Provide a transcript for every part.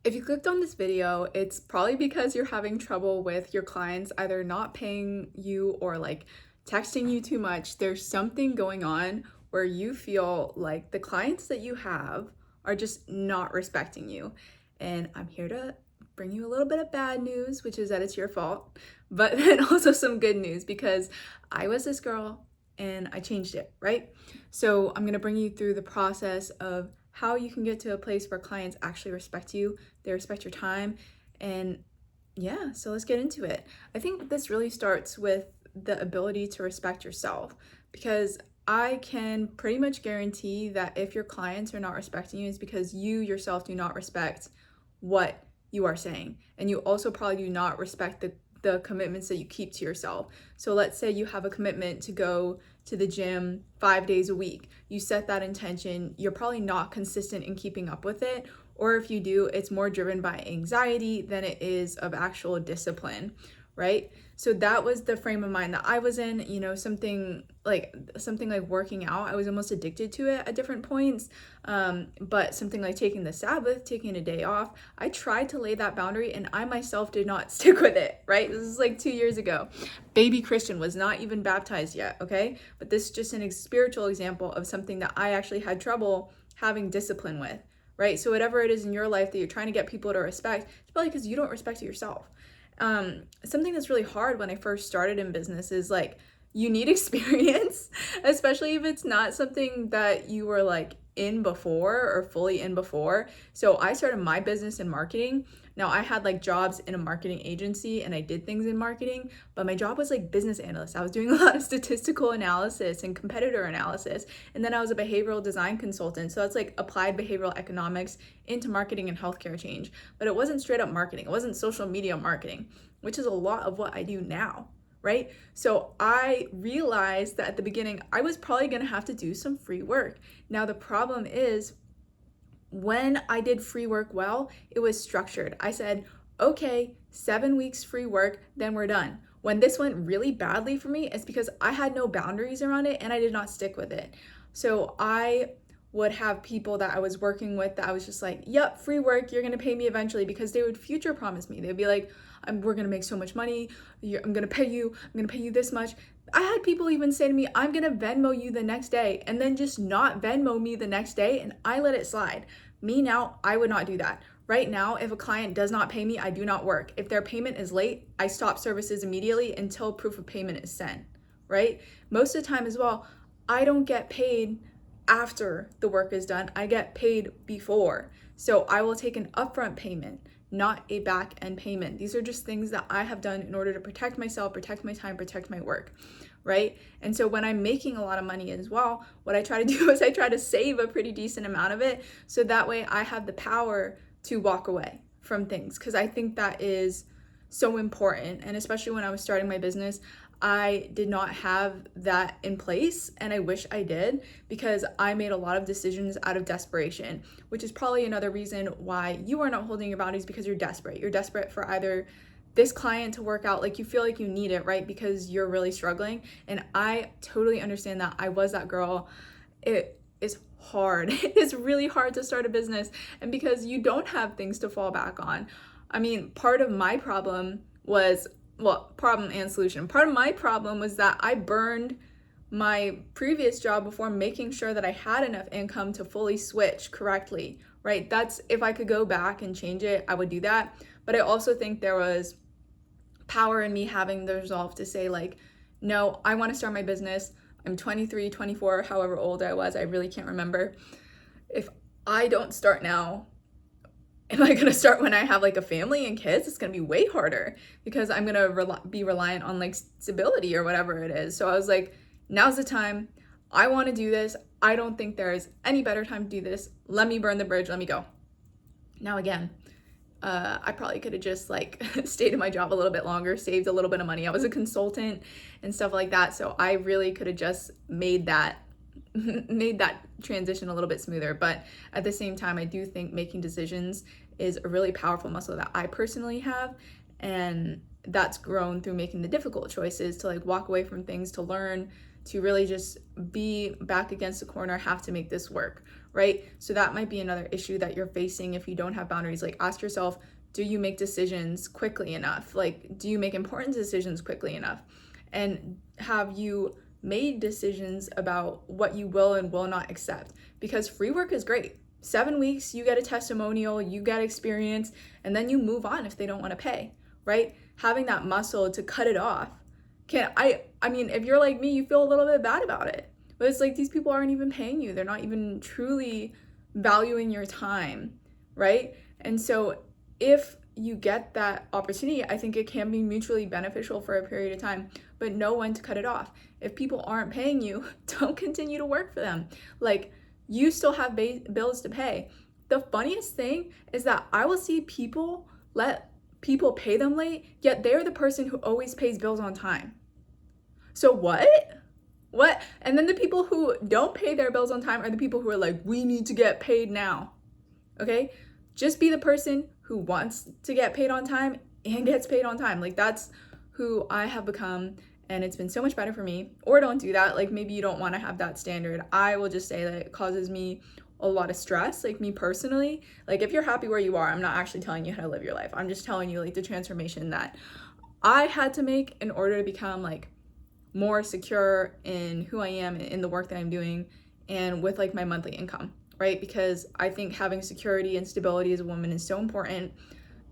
If you clicked on this video, it's probably because you're having trouble with your clients either not paying you or like texting you too much. There's something going on where you feel like the clients that you have are just not respecting you. And I'm here to bring you a little bit of bad news, which is that it's your fault, but then also some good news because I was this girl and I changed it, right? So I'm gonna bring you through the process of how you can get to a place where clients actually respect you, they respect your time, and yeah, so let's get into it. I think this really starts with the ability to respect yourself because I can pretty much guarantee that if your clients are not respecting you, it's because you yourself do not respect what you are saying. And you also probably do not respect the commitments that you keep to yourself. So let's say you have a commitment to go to the gym 5 days a week. You set that intention, you're probably not consistent in keeping up with it. Or if you do, it's more driven by anxiety than it is of actual discipline, right? So that was the frame of mind that I was in, something like working out. I was almost addicted to it at different points. But something like taking the Sabbath, taking a day off, I tried to lay that boundary and I myself did not stick with it, right? This is like 2 years ago. Baby Christian was not even baptized yet, okay? But this is just an spiritual example of something that I actually had trouble having discipline with, right? So whatever it is in your life that you're trying to get people to respect, it's probably because you don't respect it yourself. Something that's really hard when I first started in business is like you need experience, especially if it's not something that you were like in before or fully in before. So I started my business in marketing. Now I had like jobs in a marketing agency and I did things in marketing, but my job was like business analyst. I was doing a lot of statistical analysis and competitor analysis. And then I was a behavioral design consultant. So that's like applied behavioral economics into marketing and healthcare change. But it wasn't straight up marketing. It wasn't social media marketing, which is a lot of what I do now. Right? So I realized that at the beginning, I was probably going to have to do some free work. Now, the problem is when I did free work well, it was structured. I said, okay, 7 weeks free work, then we're done. When this went really badly for me, it's because I had no boundaries around it and I did not stick with it. So I would have people that I was working with that I was just like, yep, free work, you're gonna pay me eventually, because they would future promise me. They'd be like, we're gonna make so much money, I'm gonna pay you this much. I had people even say to me, I'm gonna Venmo you the next day, and then just not Venmo me the next day, and I let it slide. Me now, I would not do that. Right now, if a client does not pay me, I do not work. If their payment is late, I stop services immediately until proof of payment is sent, right? Most of the time as well, I don't get paid after the work is done. I get paid before. So I will take an upfront payment, not a back end payment. These are just things that I have done in order to protect myself, protect my time, protect my work, right? And so when I'm making a lot of money as well, what I try to do is I try to save a pretty decent amount of it. So that way I have the power to walk away from things, because I think that is so important. And especially when I was starting my business, I did not have that in place, and I wish I did, because I made a lot of decisions out of desperation, which is probably another reason why you are not holding your boundaries, because you're desperate. You're desperate for either this client to work out, like you feel like you need it, right? Because you're really struggling. And I totally understand that. I was that girl. It is hard. It is really hard to start a business, and because you don't have things to fall back on. I mean, part of my problem was, well, problem and solution. Part of my problem was that I burned my previous job before making sure that I had enough income to fully switch correctly, right? That's, if I could go back and change it, I would do that. But I also think there was power in me having the resolve to say, like, no, I want to start my business. I'm 23, 24, however old I was, I really can't remember. If I don't start now, am I going to start when I have like a family and kids? It's going to be way harder, because I'm going to be reliant on like stability or whatever it is. So I was like, now's the time. I want to do this. I don't think there is any better time to do this. Let me burn the bridge. Let me go. Now, again, I probably could have just like stayed in my job a little bit longer, saved a little bit of money. I was a consultant and stuff like that. So I really could have just made that transition a little bit smoother. But at the same time, I do think making decisions is a really powerful muscle that I personally have. And that's grown through making the difficult choices to like walk away from things, to learn to really just be back against the corner, have to make this work, right? So that might be another issue that you're facing if you don't have boundaries. Like, ask yourself, do you make decisions quickly enough? Like, do you make important decisions quickly enough? And have you made decisions about what you will and will not accept? Because free work is great. 7 weeks, you get a testimonial, you get experience, and then you move on if they don't want to pay, right? Having that muscle to cut it off. I mean, if you're like me, you feel a little bit bad about it. But it's like, these people aren't even paying you. They're not even truly valuing your time, right? And so if you get that opportunity, I think it can be mutually beneficial for a period of time, but know when to cut it off. If people aren't paying you, don't continue to work for them. Like, you still have bills to pay. The funniest thing is that I will see people let people pay them late, yet they're the person who always pays bills on time. So what? And then the people who don't pay their bills on time are the people who are like, we need to get paid now. Okay? Just be the person who wants to get paid on time and gets paid on time. Like, that's who I have become, and it's been so much better for me. Or don't do that. Like, maybe you don't want to have that standard. I will just say that it causes me a lot of stress, like me personally. Like, if you're happy where you are, I'm not actually telling you how to live your life. I'm just telling you, like, the transformation that I had to make in order to become like more secure in who I am, in the work that I'm doing, and with like my monthly income, right? Because I think having security and stability as a woman is so important.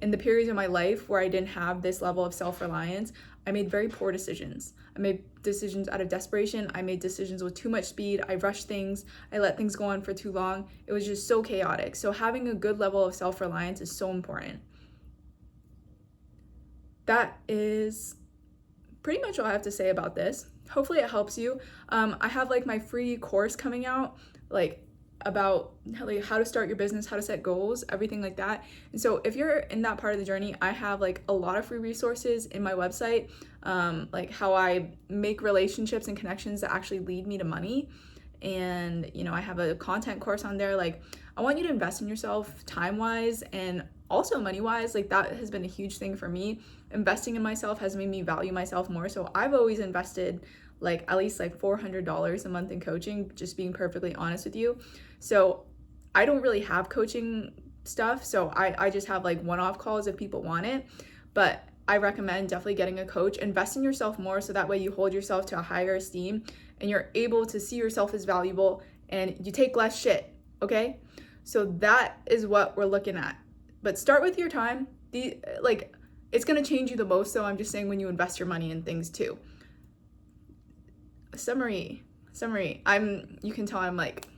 In the periods of my life where I didn't have this level of self-reliance, I made very poor decisions. I made decisions out of desperation. I made decisions with too much speed. I rushed things. I let things go on for too long. It was just so chaotic. So having a good level of self-reliance is so important. That is pretty much all I have to say about this. Hopefully it helps you. I have like my free course coming out, like about like how to start your business, how to set goals, everything like that. And so if you're in that part of the journey, I have like a lot of free resources in my website, like how I make relationships and connections that actually lead me to money. And, you know, I have a content course on there. Like, I want you to invest in yourself time-wise and also money-wise. Like, that has been a huge thing for me. Investing in myself has made me value myself more. So I've always invested like at least like $400 a month in coaching, just being perfectly honest with you. So I don't really have coaching stuff. So I just have like one-off calls if people want it. But I recommend definitely getting a coach. Invest in yourself more so that way you hold yourself to a higher esteem and you're able to see yourself as valuable and you take less shit, okay? So that is what we're looking at. But start with your time. It's gonna change you the most, so I'm just saying when you invest your money in things too. Summary. You can tell I'm like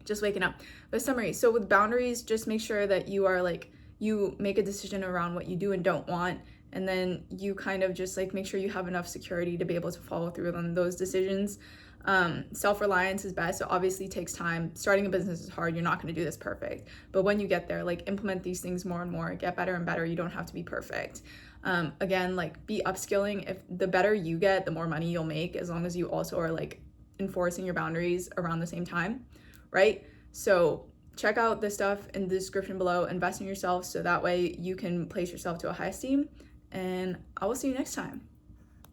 just waking up. But summary. So with boundaries, just make sure that you are like, you make a decision around what you do and don't want. And then you kind of just like make sure you have enough security to be able to follow through on those decisions. Self-reliance is best. It obviously takes time. Starting a business is hard. You're not going to do this perfect. But when you get there, like implement these things more and more, get better and better. You don't have to be perfect. Again, like be upskilling. If the better you get, the more money you'll make, as long as you also are like enforcing your boundaries around the same time, right? So check out the stuff in the description below. Invest in yourself so that way you can place yourself to a high esteem. And I will see you next time.